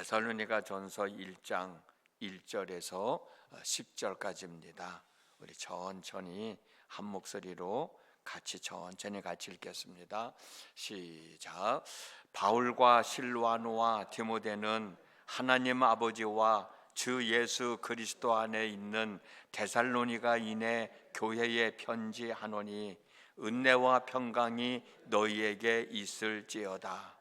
데살로니가 전서 1장 1절에서 10절까지입니다. 우리 천천히 한 목소리로 같이 읽겠습니다. 시작. 바울과 실와노와 디모데는 하나님 아버지와 주 예수 그리스도 안에 있는 데살로니가인의 교회에 편지하노니 은혜와 평강이 너희에게 있을지어다.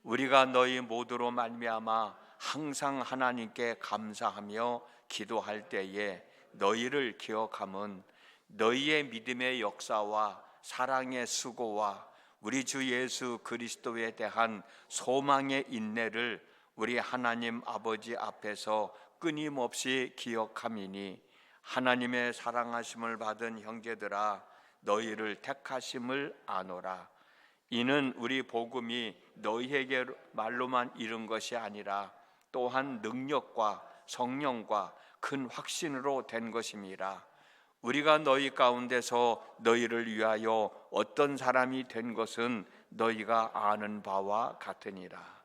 우리가 너희 모두로 말미암아 항상 하나님께 감사하며 기도할 때에 너희를 기억함은 너희의 믿음의 역사와 사랑의 수고와 우리 주 예수 그리스도에 대한 소망의 인내를 우리 하나님 아버지 앞에서 끊임없이 기억함이니 하나님의 사랑하심을 받은 형제들아 너희를 택하심을 아노라. 이는 우리 복음이 너희에게 말로만 이른 것이 아니라 또한 능력과 성령과 큰 확신으로 된 것임이라. 우리가 너희 가운데서 너희를 위하여 어떤 사람이 된 것은 너희가 아는 바와 같으니라.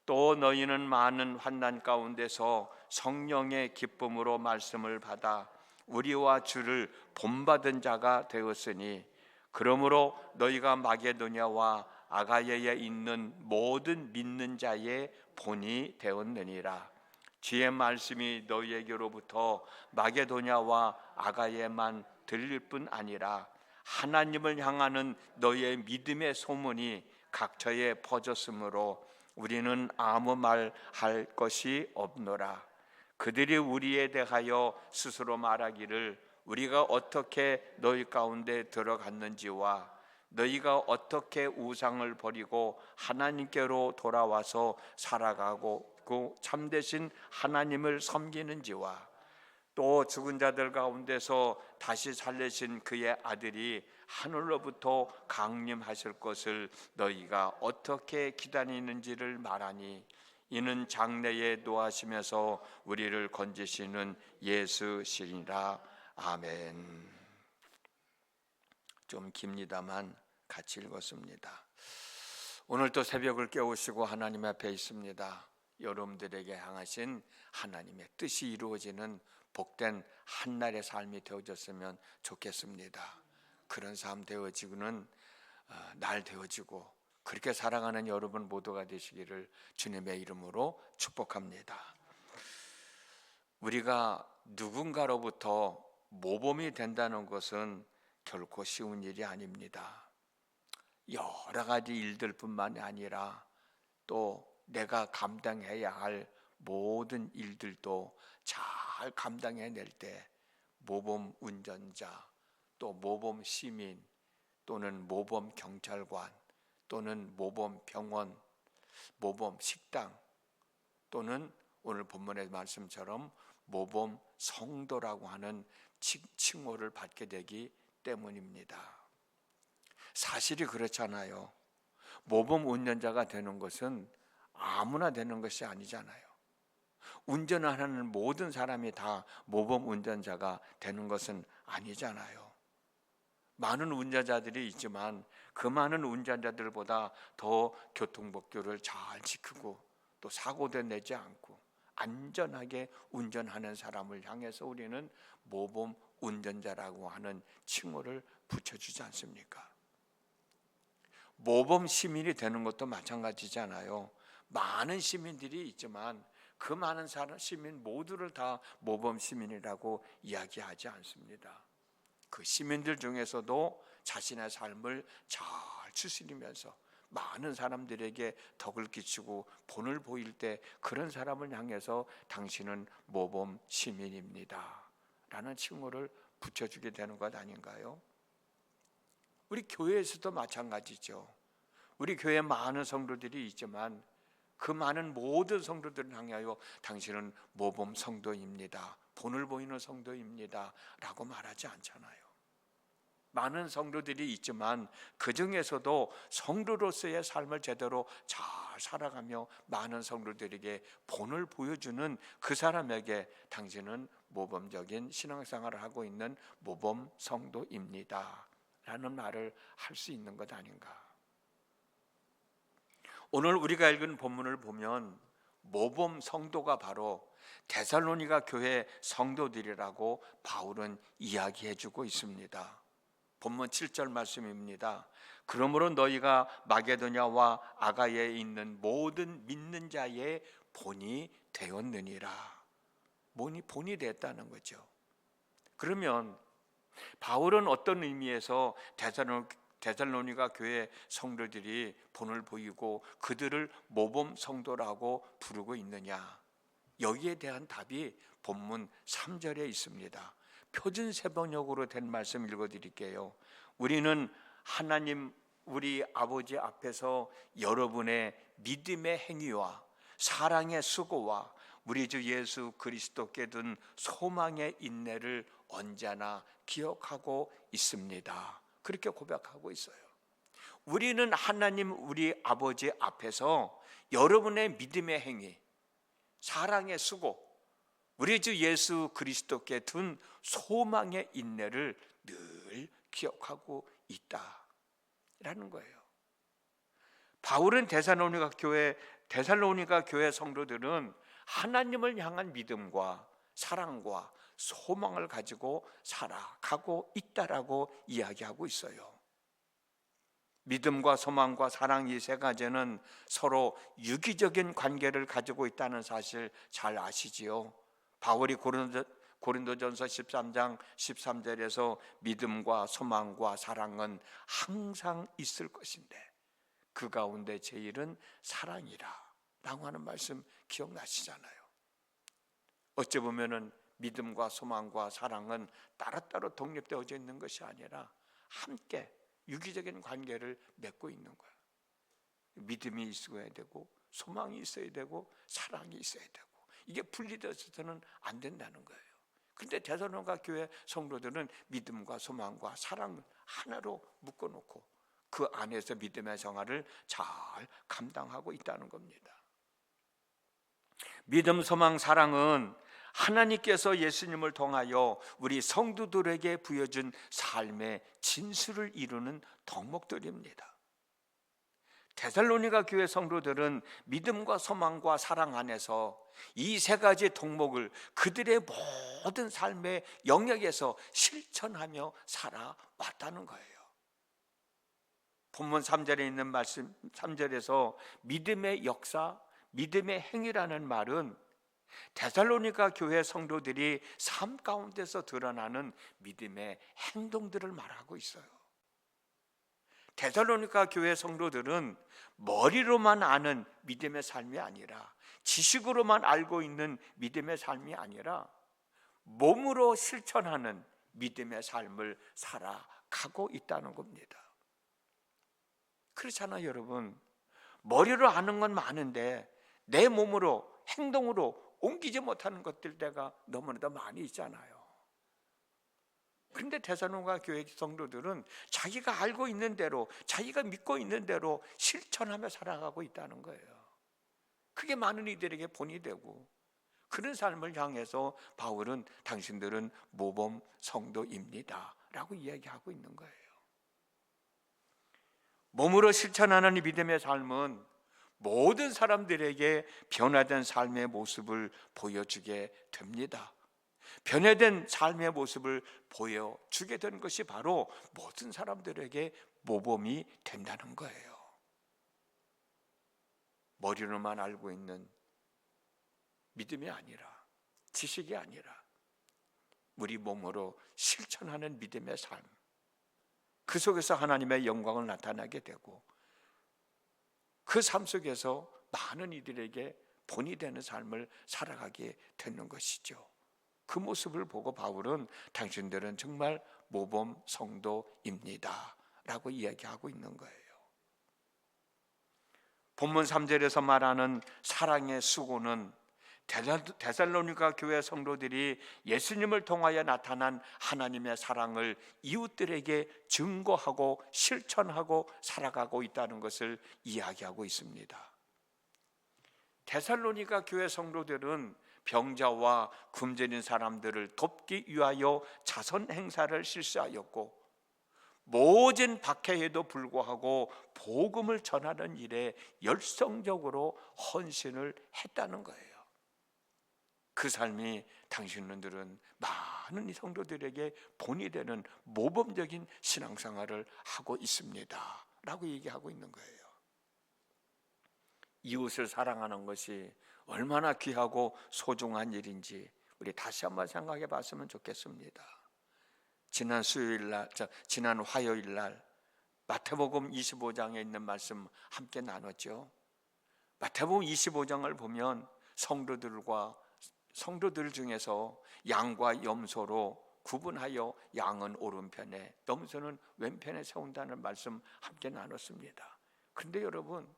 또 너희는 많은 환난 가운데서 성령의 기쁨으로 말씀을 받아 우리와 주를 본받은 자가 되었으니 그러므로 너희가 마게도냐와 아가야에 있는 모든 믿는 자의 본이 되었느니라. 주의 말씀이 너희에게로부터 마게도냐와 아가야에만 들릴 뿐 아니라 하나님을 향하는 너희의 믿음의 소문이 각처에 퍼졌으므로 우리는 아무 말 할 것이 없노라. 그들이 우리에 대하여 스스로 말하기를 우리가 어떻게 너희 가운데 들어갔는지와 너희가 어떻게 우상을 버리고 하나님께로 돌아와서 살아가고 참되신 하나님을 섬기는지와 또 죽은 자들 가운데서 다시 살리신 그의 아들이 하늘로부터 강림하실 것을 너희가 어떻게 기다리는지를 말하니 이는 장래에 노하시면서 우리를 건지시는 예수시니라. 아멘. 좀 깁니다만 같이 읽었습니다. 오늘 또 새벽을 깨우시고 하나님 앞에 있습니다. 여러분들에게 향하신 하나님의 뜻이 이루어지는 복된 한날의 삶이 되어졌으면 좋겠습니다. 그런 삶 되어지고는 날 되어지고 그렇게 살아가는 여러분 모두가 되시기를 주님의 이름으로 축복합니다. 우리가 누군가로부터 모범이 된다는 것은 결코 쉬운 일이 아닙니다. 여러 가지 일들뿐만 아니라 또 내가 감당해야 할 모든 일들도 잘 감당해낼 때 모범 운전자, 또 모범 시민, 또는 모범 경찰관, 또는 모범 병원, 모범 식당, 또는 오늘 본문의 말씀처럼 모범 성도라고 하는 칭호를 받게 되기 때문입니다. 사실이 그렇잖아요. 모범 운전자가 되는 것은 아무나 되는 것이 아니잖아요. 운전을 하는 모든 사람이 다 모범 운전자가 되는 것은 아니잖아요. 많은 운전자들이 있지만 그 많은 운전자들보다 더 교통법규를 잘 지키고 또 사고도 내지 않고 안전하게 운전하는 사람을 향해서 우리는 모범 운전자라고 하는 칭호를 붙여주지 않습니까? 모범 시민이 되는 것도 마찬가지잖아요. 많은 시민들이 있지만 그 많은 시민 모두를 다 모범 시민이라고 이야기하지 않습니다. 그 시민들 중에서도 자신의 삶을 잘 추스리면서 많은 사람들에게 덕을 끼치고 본을 보일 때 그런 사람을 향해서 당신은 모범 시민입니다 라는 칭호를 붙여주게 되는 것 아닌가요? 우리 교회에서도 마찬가지죠. 우리 교회에 많은 성도들이 있지만 그 많은 모든 성도들을 향하여 당신은 모범 성도입니다, 본을 보이는 성도입니다 라고 말하지 않잖아요. 많은 성도들이 있지만 그 중에서도 성도로서의 삶을 제대로 잘 살아가며 많은 성도들에게 본을 보여주는 그 사람에게 당신은 모범적인 신앙생활을 하고 있는 모범 성도입니다 라는 말을 할 수 있는 것 아닌가. 오늘 우리가 읽은 본문을 보면 모범 성도가 바로 데살로니가 교회 성도들이라고 바울은 이야기해주고 있습니다. 본문 7절 말씀입니다. 그러므로 너희가 마게도냐와 아가야에 있는 모든 믿는 자의 본이 되었느니라. 본이 됐다는 거죠. 그러면 바울은 어떤 의미에서 데살로니가 교회 성도들이 본을 보이고 그들을 모범 성도라고 부르고 있느냐? 여기에 대한 답이 본문 3절에 있습니다. 표준 세번역으로 된 말씀 읽어드릴게요. 우리는 하나님 우리 아버지 앞에서 여러분의 믿음의 행위와 사랑의 수고와 우리 주 예수 그리스도께 둔 소망의 인내를 언제나 기억하고 있습니다. 그렇게 고백하고 있어요. 우리는 하나님 우리 아버지 앞에서 여러분의 믿음의 행위, 사랑의 수고, 우리 주 예수 그리스도께 둔 소망의 인내를 늘 기억하고 있다라는 거예요. 바울은 데살로니가 교회 성도들은 하나님을 향한 믿음과 사랑과 소망을 가지고 살아가고 있다라고 이야기하고 있어요. 믿음과 소망과 사랑 이 세 가지는 서로 유기적인 관계를 가지고 있다는 사실 잘 아시지요? 바울이 고린도전서 13장 13절에서 믿음과 소망과 사랑은 항상 있을 것인데 그 가운데 제일은 사랑이라 라고 하는 말씀 기억나시잖아요. 어찌 보면은 믿음과 소망과 사랑은 따로따로 독립되어져 있는 것이 아니라 함께 유기적인 관계를 맺고 있는 거예요. 믿음이 있어야 되고 소망이 있어야 되고 사랑이 있어야 되고 이게 분리되어서는 안 된다는 거예요. 그런데 데살로니가 교회 성도들은 믿음과 소망과 사랑을 하나로 묶어놓고 그 안에서 믿음의 생활을 잘 감당하고 있다는 겁니다. 믿음, 소망, 사랑은 하나님께서 예수님을 통하여 우리 성도들에게 부여준 삶의 진수를 이루는 덕목들입니다. 데살로니가 교회 성도들은 믿음과 소망과 사랑 안에서 이 세 가지 덕목을 그들의 모든 삶의 영역에서 실천하며 살아왔다는 거예요. 본문 3절에 있는 말씀 3절에서 믿음의 역사, 믿음의 행위라는 말은 데살로니가 교회 성도들이 삶 가운데서 드러나는 믿음의 행동들을 말하고 있어요. 데살로니가 교회 성도들은 머리로만 아는 믿음의 삶이 아니라 지식으로만 알고 있는 믿음의 삶이 아니라 몸으로 실천하는 믿음의 삶을 살아가고 있다는 겁니다. 그렇잖아요, 여러분. 머리로 아는 건 많은데 내 몸으로 행동으로 옮기지 못하는 것들 때가 너무나도 많이 있잖아요. 그런데 데살로니가 교회 성도들은 자기가 알고 있는 대로 자기가 믿고 있는 대로 실천하며 살아가고 있다는 거예요. 그게 많은 이들에게 본이 되고 그런 삶을 향해서 바울은 당신들은 모범 성도입니다 라고 이야기하고 있는 거예요. 몸으로 실천하는 믿음의 삶은 모든 사람들에게 변화된 삶의 모습을 보여주게 됩니다. 변화된 삶의 모습을 보여주게 되는 것이 바로 모든 사람들에게 모범이 된다는 거예요. 머리로만 알고 있는 믿음이 아니라 지식이 아니라 우리 몸으로 실천하는 믿음의 삶, 그 속에서 하나님의 영광을 나타나게 되고 그 삶 속에서 많은 이들에게 본이 되는 삶을 살아가게 되는 것이죠. 그 모습을 보고 바울은 당신들은 정말 모범 성도입니다 라고 이야기하고 있는 거예요. 본문 3절에서 말하는 사랑의 수고는 데살로니가 교회 성도들이 예수님을 통하여 나타난 하나님의 사랑을 이웃들에게 증거하고 실천하고 살아가고 있다는 것을 이야기하고 있습니다. 데살로니가 교회 성도들은 병자와 굶주린 사람들을 돕기 위하여 자선 행사를 실시하였고 모진 박해에도 불구하고 복음을 전하는 일에 열성적으로 헌신을 했다는 거예요. 그 삶이 당신들은 많은 이 성도들에게 본이 되는 모범적인 신앙생활을 하고 있습니다 라고 얘기하고 있는 거예요. 이웃을 사랑하는 것이 얼마나 귀하고 소중한 일인지 우리 다시 한번 생각해 봤으면 좋겠습니다. 지난 화요일 날 마태복음 25장에 있는 말씀 함께 나눴죠. 마태복음 25장을 보면 성도들 중에서 양과 염소로 구분하여 양은 오른편에 염소는 왼편에 세운다는 말씀 함께 나눴습니다. 그런데 여러분,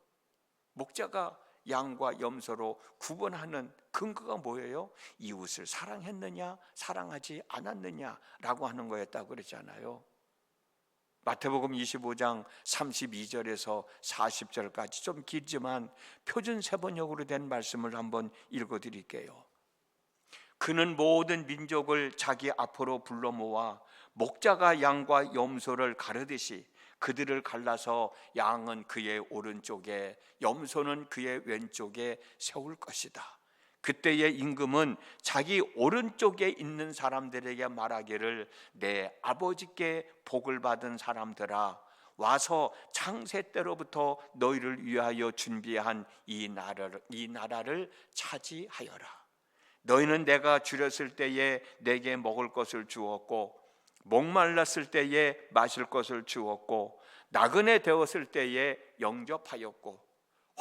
목자가 양과 염소로 구분하는 근거가 뭐예요? 이웃을 사랑했느냐 사랑하지 않았느냐라고 하는 거였다고 그랬잖아요. 마태복음 25장 32절에서 40절까지 좀 길지만 표준 세번역으로 된 말씀을 한번 읽어드릴게요. 그는 모든 민족을 자기 앞으로 불러 모아 목자가 양과 염소를 가르듯이 그들을 갈라서 양은 그의 오른쪽에 염소는 그의 왼쪽에 세울 것이다. 그때의 임금은 자기 오른쪽에 있는 사람들에게 말하기를 내 아버지께 복을 받은 사람들아, 와서 창세 때로부터 너희를 위하여 준비한 이 나라를 차지하여라. 너희는 내가 줄였을 때에 내게 먹을 것을 주었고 목말랐을 때에 마실 것을 주었고 나그네 되었을 때에 영접하였고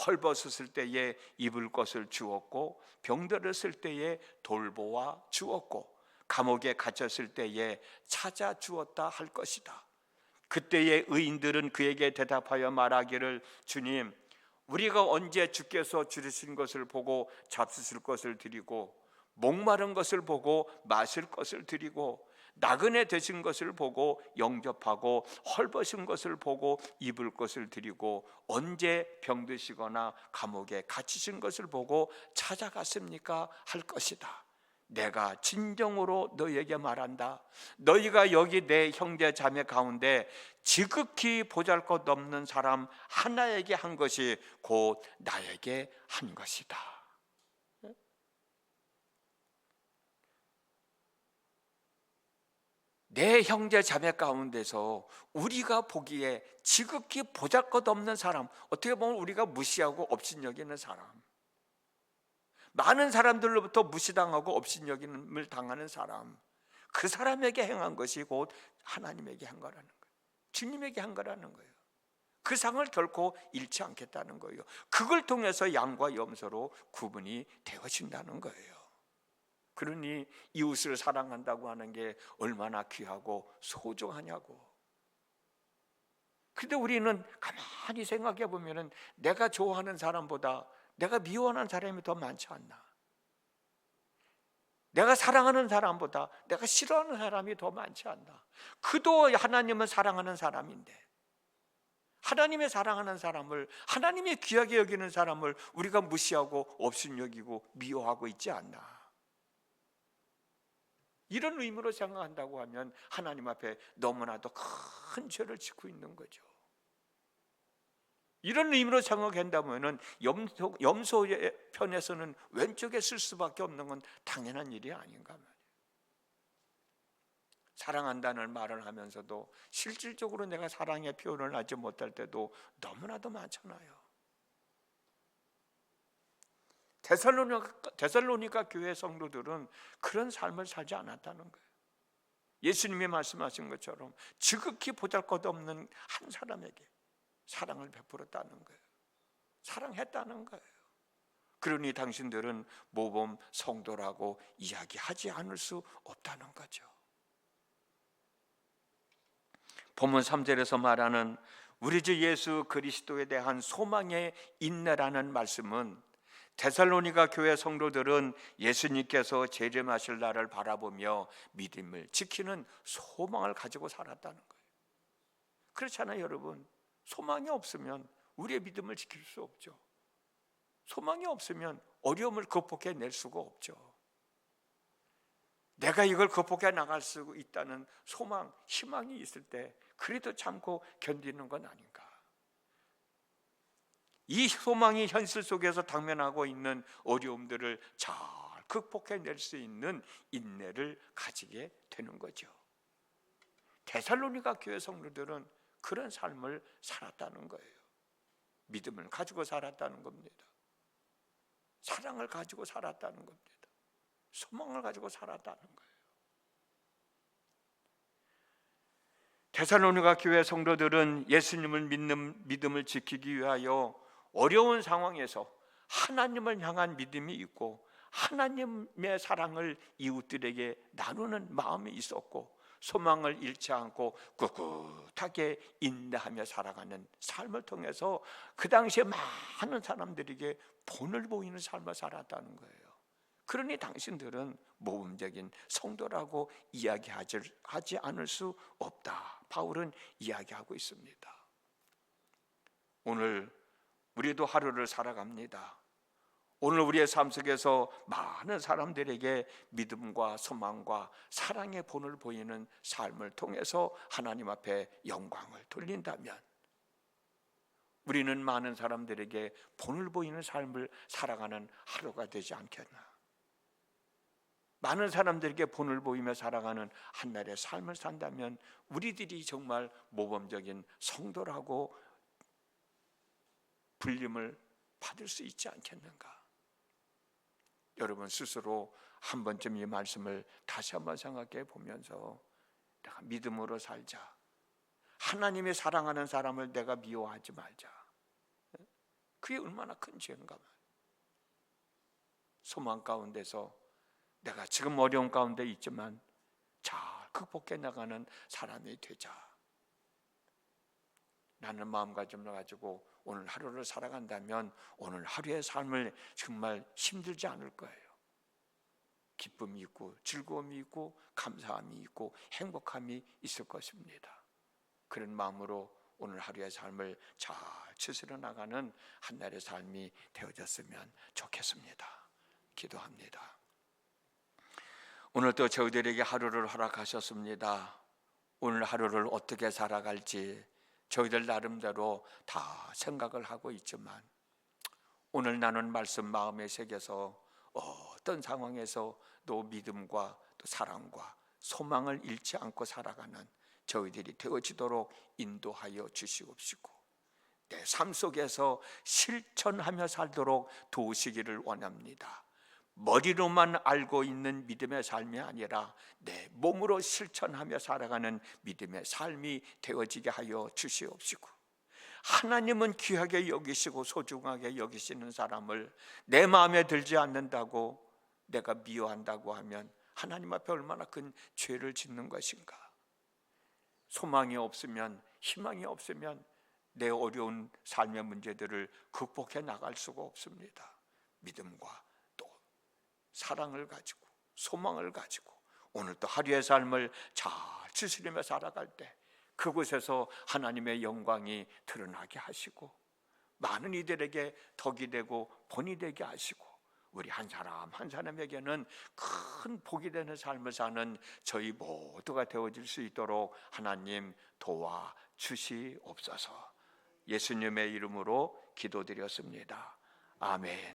헐벗었을 때에 입을 것을 주었고 병들었을 때에 돌보아 주었고 감옥에 갇혔을 때에 찾아 주었다 할 것이다. 그때의 의인들은 그에게 대답하여 말하기를 주님, 우리가 언제 주께서 줄이신 것을 보고 잡수실 것을 드리고 목마른 것을 보고 마실 것을 드리고 나그네 되신 것을 보고 영접하고 헐벗은 것을 보고 입을 것을 드리고 언제 병드시거나 감옥에 갇히신 것을 보고 찾아갔습니까? 할 것이다. 내가 진정으로 너희에게 말한다. 너희가 여기 내 형제 자매 가운데 지극히 보잘것없는 사람 하나에게 한 것이 곧 나에게 한 것이다. 내 형제 자매 가운데서 우리가 보기에 지극히 보잘것없는 사람, 어떻게 보면 우리가 무시하고 업신여기는 사람, 많은 사람들로부터 무시당하고 업신여김을 당하는 사람, 그 사람에게 행한 것이 곧 하나님에게 한 거라는 거예요. 주님에게 한 거라는 거예요. 그 상을 결코 잃지 않겠다는 거예요. 그걸 통해서 양과 염소로 구분이 되어진다는 거예요. 그러니 이웃을 사랑한다고 하는 게 얼마나 귀하고 소중하냐고. 근데 우리는 가만히 생각해 보면은 내가 좋아하는 사람보다 내가 미워하는 사람이 더 많지 않나? 내가 사랑하는 사람보다 내가 싫어하는 사람이 더 많지 않나? 그도 하나님을 사랑하는 사람인데, 하나님의 사랑하는 사람을, 하나님의 귀하게 여기는 사람을 우리가 무시하고 업신여기고 미워하고 있지 않나? 이런 의미로 생각한다고 하면 하나님 앞에 너무나도 큰 죄를 짓고 있는 거죠. 이런 의미로 생각한다면 염소의 편에서는 왼쪽에 쓸 수밖에 없는 건 당연한 일이 아닌가 말이에요. 사랑한다는 말을 하면서도 실질적으로 내가 사랑의 표현을 하지 못할 때도 너무나도 많잖아요. 데살로니가 교회 성도들은 그런 삶을 살지 않았다는 거예요. 예수님이 말씀하신 것처럼 지극히 보잘것없는 한 사람에게 사랑을 베풀었다는 거예요. 사랑했다는 거예요. 그러니 당신들은 모범 성도라고 이야기하지 않을 수 없다는 거죠. 본문 3절에서 말하는 우리 주 예수 그리스도에 대한 소망의 인내라는 말씀은 데살로니가 교회 성도들은 예수님께서 재림하실 날을 바라보며 믿음을 지키는 소망을 가지고 살았다는 거예요. 그렇잖아요, 여러분. 소망이 없으면 우리의 믿음을 지킬 수 없죠. 소망이 없으면 어려움을 극복해낼 수가 없죠. 내가 이걸 극복해 나갈 수 있다는 소망, 희망이 있을 때 그래도 참고 견디는 건 아닌가? 이 소망이 현실 속에서 당면하고 있는 어려움들을 잘 극복해낼 수 있는 인내를 가지게 되는 거죠. 데살로니가 교회 성도들은 그런 삶을 살았다는 거예요. 믿음을 가지고 살았다는 겁니다. 사랑을 가지고 살았다는 겁니다. 소망을 가지고 살았다는 거예요. 데살로니가 교회 성도들은 예수님을 믿는 믿음을 지키기 위하여 어려운 상황에서 하나님을 향한 믿음이 있고 하나님의 사랑을 이웃들에게 나누는 마음이 있었고 소망을 잃지 않고 꿋꿋하게 인내하며 살아가는 삶을 통해서 그 당시에 많은 사람들에게 본을 보이는 삶을 살았다는 거예요. 그러니 당신들은 모범적인 성도라고 이야기하지 않을 수 없다, 바울은 이야기하고 있습니다. 오늘 우리도 하루를 살아갑니다. 오늘 우리의 삶 속에서 많은 사람들에게 믿음과 소망과 사랑의 본을 보이는 삶을 통해서 하나님 앞에 영광을 돌린다면 우리는 많은 사람들에게 본을 보이는 삶을 살아가는 하루가 되지 않겠나? 많은 사람들에게 본을 보이며 살아가는 한날의 삶을 산다면 우리들이 정말 모범적인 성도라고 불림을 받을 수 있지 않겠는가? 여러분 스스로 한 번쯤 이 말씀을 다시 한번 생각해 보면서 내가 믿음으로 살자, 하나님의 사랑하는 사람을 내가 미워하지 말자, 그게 얼마나 큰 죄인가 말이에요. 소망 가운데서 내가 지금 어려운 가운데 있지만 잘 극복해 나가는 사람이 되자 라는 마음가짐을 가지고 오늘 하루를 살아간다면 오늘 하루의 삶을 정말 힘들지 않을 거예요. 기쁨이 있고 즐거움이 있고 감사함이 있고 행복함이 있을 것입니다. 그런 마음으로 오늘 하루의 삶을 잘 추스려 나가는 한날의 삶이 되어졌으면 좋겠습니다. 기도합니다. 오늘 또 저희들에게 하루를 허락하셨습니다. 오늘 하루를 어떻게 살아갈지 저희들 나름대로 다 생각을 하고 있지만 오늘 나눈 말씀 마음에 새겨서 어떤 상황에서 또 믿음과 또 사랑과 소망을 잃지 않고 살아가는 저희들이 되어지도록 인도하여 주시옵시고 내 삶 속에서 실천하며 살도록 도우시기를 원합니다. 머리로만 알고 있는 믿음의 삶이 아니라 내 몸으로 실천하며 살아가는 믿음의 삶이 되어지게 하여 주시옵시고 하나님은 귀하게 여기시고 소중하게 여기시는 사람을 내 마음에 들지 않는다고 내가 미워한다고 하면 하나님 앞에 얼마나 큰 죄를 짓는 것인가. 소망이 없으면 희망이 없으면 내 어려운 삶의 문제들을 극복해 나갈 수가 없습니다. 믿음과 사랑을 가지고 소망을 가지고 오늘 또 하루의 삶을 잘 추스리며 살아갈 때 그곳에서 하나님의 영광이 드러나게 하시고 많은 이들에게 덕이 되고 본이 되게 하시고 우리 한 사람 한 사람에게는 큰 복이 되는 삶을 사는 저희 모두가 되어질 수 있도록 하나님 도와주시옵소서. 예수님의 이름으로 기도드렸습니다. 아멘.